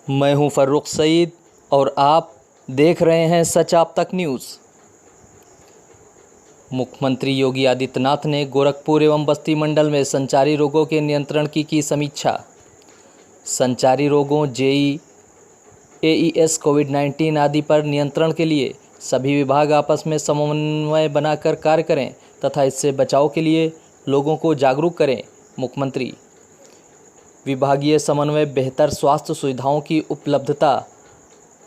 मैं हूं फर्रुख सईद और आप देख रहे हैं सच आप तक न्यूज़। मुख्यमंत्री योगी आदित्यनाथ ने गोरखपुर एवं बस्ती मंडल में संचारी रोगों के नियंत्रण की समीक्षा। संचारी रोगों जेई, एईएस, कोविड-19 आदि पर नियंत्रण के लिए सभी विभाग आपस में समन्वय बनाकर कार्य करें तथा इससे बचाव के लिए लोगों को जागरूक करें। मुख्यमंत्री विभागीय समन्वय, बेहतर स्वास्थ्य सुविधाओं की उपलब्धता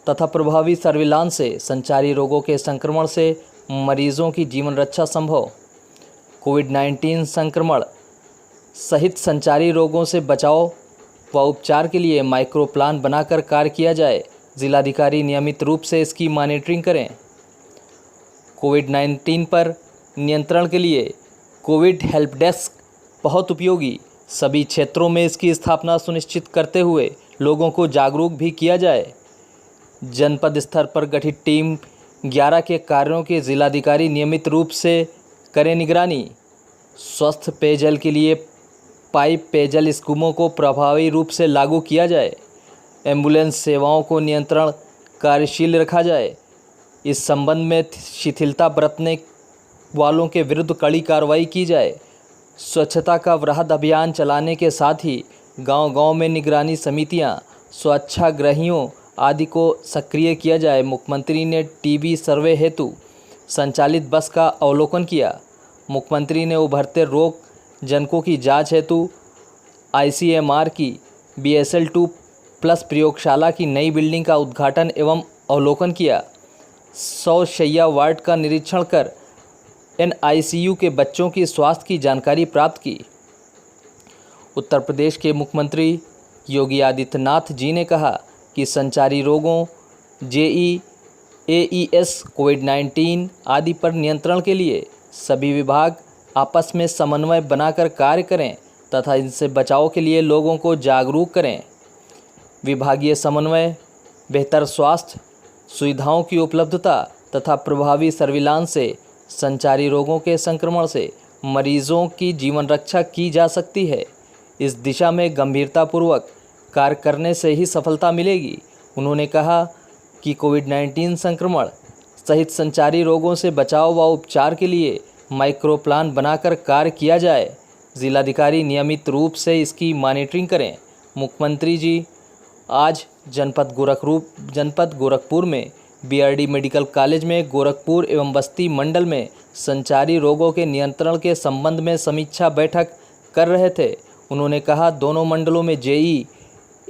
तथा प्रभावी सर्विलांस से संचारी रोगों के संक्रमण से मरीजों की जीवन रक्षा संभव। कोविड-19 संक्रमण सहित संचारी रोगों से बचाव व उपचार के लिए माइक्रो प्लान बनाकर कार्य किया जाए। जिलाधिकारी नियमित रूप से इसकी मॉनिटरिंग करें। कोविड-19 पर नियंत्रण के लिए कोविड हेल्प डेस्क बहुत उपयोगी। सभी क्षेत्रों में इसकी स्थापना सुनिश्चित करते हुए लोगों को जागरूक भी किया जाए। जनपद स्तर पर गठित टीम 11 के कार्यों की जिलाधिकारी नियमित रूप से करें निगरानी। स्वस्थ पेयजल के लिए पाइप पेयजल स्कीमों को प्रभावी रूप से लागू किया जाए। एम्बुलेंस सेवाओं को नियंत्रण कार्यशील रखा जाए। इस संबंध में शिथिलता बरतने वालों के विरुद्ध कड़ी कार्रवाई की जाए। स्वच्छता का वृहद अभियान चलाने के साथ ही गांव-गांव में निगरानी समितियां, स्वच्छाग्रहियों आदि को सक्रिय किया जाए। मुख्यमंत्री ने टीबी सर्वे हेतु संचालित बस का अवलोकन किया। मुख्यमंत्री ने उभरते रोग जनकों की जांच हेतु आईसीएमआर की BSL-2+ प्रयोगशाला की नई बिल्डिंग का उद्घाटन एवं अवलोकन किया। 100 शैय्या वार्ड का निरीक्षण कर NICU के बच्चों की स्वास्थ्य की जानकारी प्राप्त की। उत्तर प्रदेश के मुख्यमंत्री योगी आदित्यनाथ जी ने कहा कि संचारी रोगों जेई, एईएस, कोविड-19 आदि पर नियंत्रण के लिए सभी विभाग आपस में समन्वय बनाकर कार्य करें तथा इनसे बचाव के लिए लोगों को जागरूक करें। विभागीय समन्वय, बेहतर स्वास्थ्य सुविधाओं की उपलब्धता तथा प्रभावी सर्विलांस से संचारी रोगों के संक्रमण से मरीजों की जीवन रक्षा की जा सकती है। इस दिशा में गंभीरतापूर्वक कार्य करने से ही सफलता मिलेगी। उन्होंने कहा कि कोविड-19 संक्रमण सहित संचारी रोगों से बचाव व उपचार के लिए माइक्रो प्लान बनाकर कार्य किया जाए। जिलाधिकारी नियमित रूप से इसकी मॉनिटरिंग करें। मुख्यमंत्री जी आज जनपद गोरखपुर में BRD मेडिकल कॉलेज में गोरखपुर एवं बस्ती मंडल में संचारी रोगों के नियंत्रण के संबंध में समीक्षा बैठक कर रहे थे। उन्होंने कहा दोनों मंडलों में जेई,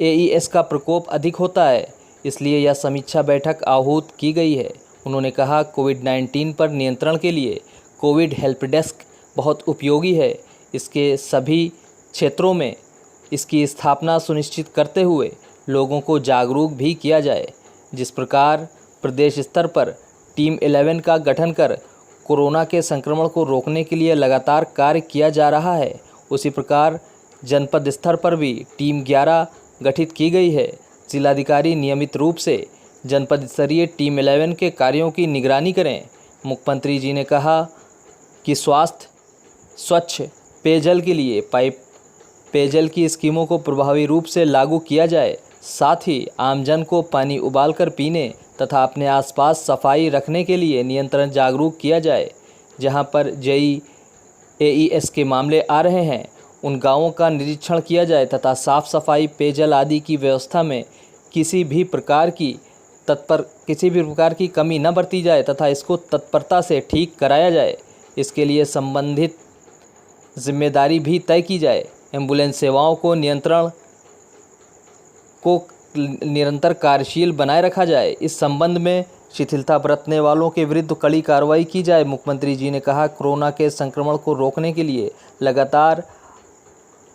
एईएस का प्रकोप अधिक होता है, इसलिए यह समीक्षा बैठक आहूत की गई है। उन्होंने कहा कोविड-19 पर नियंत्रण के लिए कोविड हेल्प डेस्क बहुत उपयोगी है। इसके सभी क्षेत्रों में इसकी स्थापना सुनिश्चित करते हुए लोगों को जागरूक भी किया जाए। जिस प्रकार प्रदेश स्तर पर टीम 11 का गठन कर कोरोना के संक्रमण को रोकने के लिए लगातार कार्य किया जा रहा है, उसी प्रकार जनपद स्तर पर भी टीम 11 गठित की गई है। जिलाधिकारी नियमित रूप से जनपद स्तरीय टीम 11 के कार्यों की निगरानी करें। मुख्यमंत्री जी ने कहा कि स्वच्छ पेयजल के लिए पाइप पेयजल की स्कीमों को प्रभावी रूप से लागू किया जाए। साथ ही आमजन को पानी उबालकर पीने तथा अपने आसपास सफाई रखने के लिए नियंत्रण जागरूक किया जाए। जहां पर जेई, एईएस के मामले आ रहे हैं उन गांवों का निरीक्षण किया जाए तथा साफ सफाई, पेयजल आदि की व्यवस्था में किसी भी प्रकार की कमी न बरती जाए तथा इसको तत्परता से ठीक कराया जाए। इसके लिए संबंधित जिम्मेदारी भी तय की जाए। एम्बुलेंस सेवाओं को निरंतर कार्यशील बनाए रखा जाए। इस संबंध में शिथिलता बरतने वालों के विरुद्ध कड़ी कार्रवाई की जाए। मुख्यमंत्री जी ने कहा कोरोना के संक्रमण को रोकने के लिए लगातार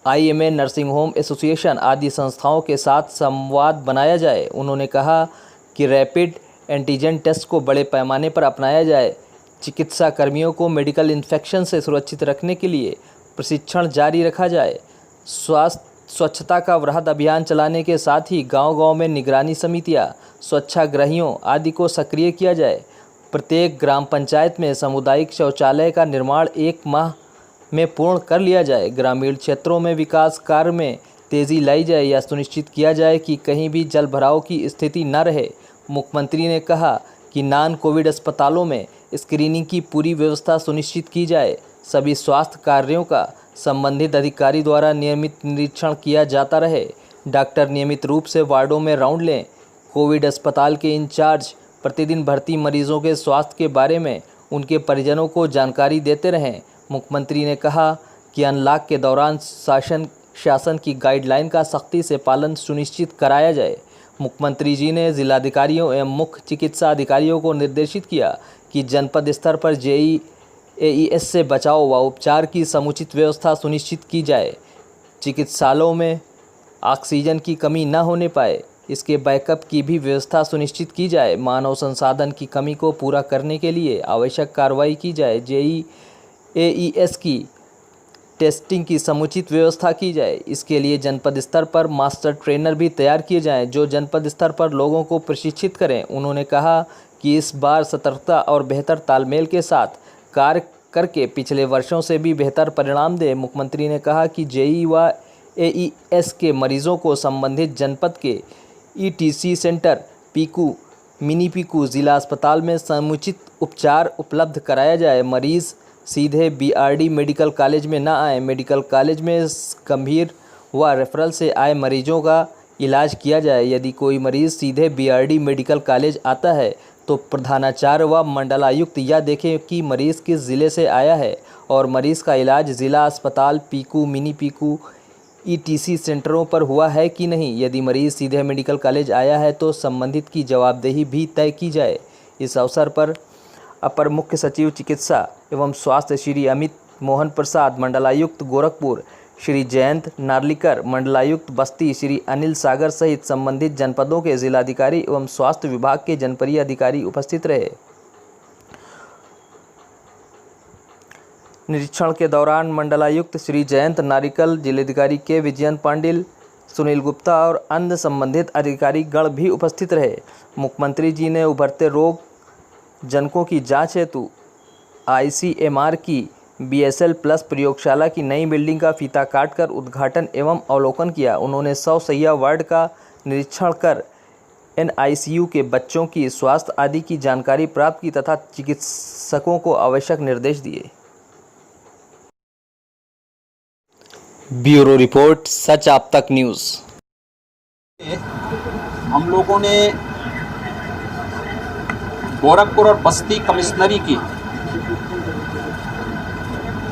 IMA, नर्सिंग होम एसोसिएशन आदि संस्थाओं के साथ संवाद बनाया जाए। उन्होंने कहा कि रैपिड एंटीजन टेस्ट को बड़े पैमाने पर अपनाया जाए। चिकित्सा कर्मियों को मेडिकल इन्फेक्शन से सुरक्षित रखने के लिए प्रशिक्षण जारी रखा जाए। स्वच्छता का वृहद अभियान चलाने के साथ ही गांव-गांव में निगरानी समितियां, स्वच्छाग्रहियों आदि को सक्रिय किया जाए। प्रत्येक ग्राम पंचायत में सामुदायिक शौचालय का निर्माण 1 माह में पूर्ण कर लिया जाए। ग्रामीण क्षेत्रों में विकास कार्य में तेज़ी लाई जाए या सुनिश्चित किया जाए कि कहीं भी जल भराव की स्थिति न रहे। मुख्यमंत्री ने कहा कि नॉन कोविड अस्पतालों में स्क्रीनिंग की पूरी व्यवस्था सुनिश्चित की जाए। सभी स्वास्थ्य कार्यों का संबंधित अधिकारी द्वारा नियमित निरीक्षण किया जाता रहे। डॉक्टर नियमित रूप से वार्डों में राउंड लें। कोविड अस्पताल के इंचार्ज प्रतिदिन भर्ती मरीजों के स्वास्थ्य के बारे में उनके परिजनों को जानकारी देते रहें। मुख्यमंत्री ने कहा कि अनलॉक के दौरान शासन की गाइडलाइन का सख्ती से पालन सुनिश्चित कराया जाए। मुख्यमंत्री जी ने जिलाधिकारियों एवं मुख्य चिकित्सा अधिकारियों को निर्देशित किया कि जनपद स्तर पर एईएस से बचाव व उपचार की समुचित व्यवस्था सुनिश्चित की जाए। चिकित्सालयों में ऑक्सीजन की कमी न होने पाए, इसके बैकअप की भी व्यवस्था सुनिश्चित की जाए। मानव संसाधन की कमी को पूरा करने के लिए आवश्यक कार्रवाई की जाए। एईएस की टेस्टिंग की समुचित व्यवस्था की जाए। इसके लिए जनपद स्तर पर मास्टर ट्रेनर भी तैयार किए जाएं, जो जनपद स्तर पर लोगों को प्रशिक्षित करें। उन्होंने कहा कि इस बार सतर्कता और बेहतर तालमेल के साथ कार्य करके पिछले वर्षों से भी बेहतर परिणाम दें। मुख्यमंत्री ने कहा कि जेई व एईएस के मरीजों को संबंधित जनपद के etc centre, Piku, mini Piku जिला अस्पताल में समुचित उपचार उपलब्ध कराया जाए। मरीज सीधे बीआरडी मेडिकल कॉलेज में न आए। मेडिकल कॉलेज में गंभीर व रेफरल से आए मरीजों का इलाज किया जाए। यदि कोई मरीज़ सीधे बीआरडी मेडिकल कॉलेज आता है तो प्रधानाचार्य व मंडलायुक्त यह देखें कि मरीज़ किस ज़िले से आया है और मरीज़ का इलाज ज़िला अस्पताल, पीकू, मिनी पीकू, ईटीसी सेंटरों पर हुआ है कि नहीं। यदि मरीज़ सीधे मेडिकल कॉलेज आया है तो संबंधित की जवाबदेही भी तय की जाए। इस अवसर पर अपर मुख्य सचिव चिकित्सा एवं स्वास्थ्य श्री अमित मोहन प्रसाद, मंडलायुक्त गोरखपुर श्री जयंत नार्लिकर, मंडलायुक्त बस्ती श्री अनिल सागर सहित संबंधित जनपदों के जिलाधिकारी एवं स्वास्थ्य विभाग के जनपदीय अधिकारी उपस्थित रहे। निरीक्षण के दौरान मंडलायुक्त श्री जयंत नारिकल, जिलाधिकारी के विजयन पांडिल, सुनील गुप्ता और अन्य संबंधित अधिकारी गण भी उपस्थित रहे। मुख्यमंत्री जी ने उभरते रोग जनकों की जांच हेतु आईसीएमआर की बीएसएल प्लस प्रयोगशाला की नई बिल्डिंग का फीता काटकर उद्घाटन एवं अवलोकन किया। उन्होंने 100 शैय्या वार्ड का निरीक्षण कर एनआईसीयू के बच्चों की स्वास्थ्य आदि की जानकारी प्राप्त की तथा चिकित्सकों को आवश्यक निर्देश दिए। ब्यूरो रिपोर्ट, सच आप तक न्यूज़। हम लोगों ने गोरखपुर और बस्ती कमिश्नरी की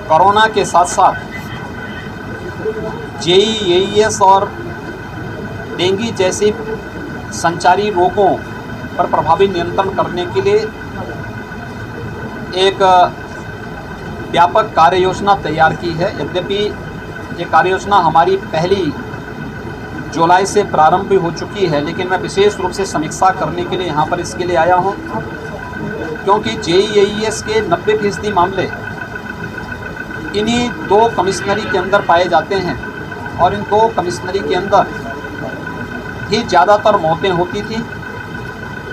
कोरोना के साथ साथ जेईएस और डेंगू जैसे संचारी रोगों पर प्रभावी नियंत्रण करने के लिए एक व्यापक कार्य योजना तैयार की है। यद्यपि ये कार्य योजना हमारी पहली जुलाई से प्रारंभ भी हो चुकी है, लेकिन मैं विशेष रूप से समीक्षा करने के लिए यहाँ पर इसके लिए आया हूँ, क्योंकि जेईएस के 90% मामले इन्हीं 2 कमिश्नरी के अंदर पाए जाते हैं और इन 2 कमिश्नरी के अंदर ही ज़्यादातर मौतें होती थी।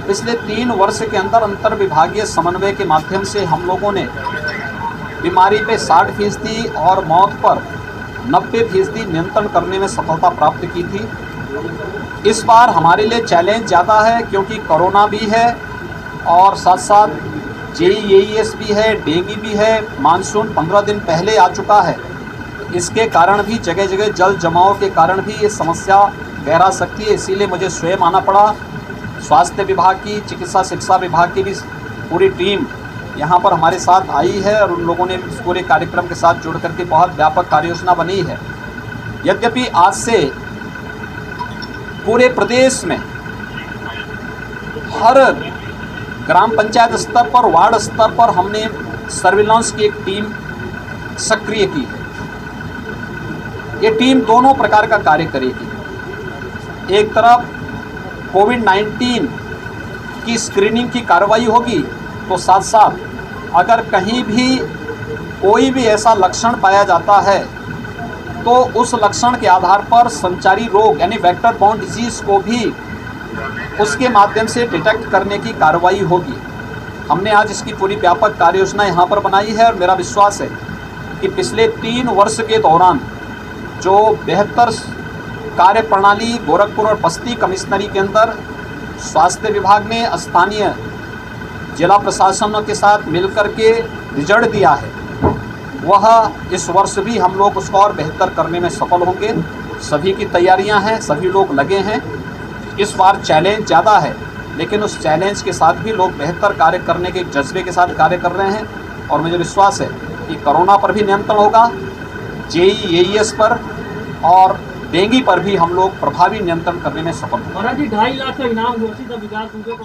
पिछले 3 वर्ष के अंदर अंतर विभागीय समन्वय के माध्यम से हम लोगों ने बीमारी पे 60% और मौत पर 90% नियंत्रण करने में सफलता प्राप्त की थी। इस बार हमारे लिए चैलेंज ज़्यादा है, क्योंकि कोरोना भी है और साथ साथ जेईएस भी है, डेंगू भी है। मानसून 15 दिन पहले आ चुका है। इसके कारण भी जगह जगह जल जमाव के कारण भी ये समस्या गहरा सकती है। इसीलिए मुझे स्वयं आना पड़ा। स्वास्थ्य विभाग की, चिकित्सा शिक्षा विभाग की भी पूरी टीम यहाँ पर हमारे साथ आई है और उन लोगों ने इस पूरे कार्यक्रम के साथ जुड़ करके बहुत व्यापक कार्य योजना बनी है। यद्यपि आज से पूरे प्रदेश में हर ग्राम पंचायत स्तर पर, वार्ड स्तर पर हमने सर्विलांस की एक टीम सक्रिय की है। ये टीम दोनों प्रकार का कार्य करेगी। एक तरफ कोविड-19 की स्क्रीनिंग की कार्रवाई होगी, तो साथ साथ अगर कहीं भी कोई भी ऐसा लक्षण पाया जाता है तो उस लक्षण के आधार पर संचारी रोग यानी वेक्टर बाउंड डिजीज़ को भी उसके माध्यम से डिटेक्ट करने की कार्रवाई होगी। हमने आज इसकी पूरी व्यापक कार्य योजना यहाँ पर बनाई है और मेरा विश्वास है कि पिछले 3 वर्ष के दौरान जो बेहतर कार्य प्रणाली गोरखपुर और बस्ती कमिश्नरी के अंदर स्वास्थ्य विभाग ने स्थानीय जिला प्रशासनों के साथ मिलकर के रिजल्ट दिया है, वह इस वर्ष भी हम लोग उसको और बेहतर करने में सफल होंगे। सभी की तैयारियां हैं, सभी लोग लगे हैं। इस बार चैलेंज ज़्यादा है, लेकिन उस चैलेंज के साथ भी लोग बेहतर कार्य करने के जज्बे के साथ कार्य कर रहे हैं और मुझे विश्वास है कि कोरोना पर भी नियंत्रण होगा, JEE पर और डेंगू पर भी हम लोग प्रभावी नियंत्रण करने में सफल होंगे। महाराज जी 2.5 लाख का इनाम घोषित है विकास दुबे को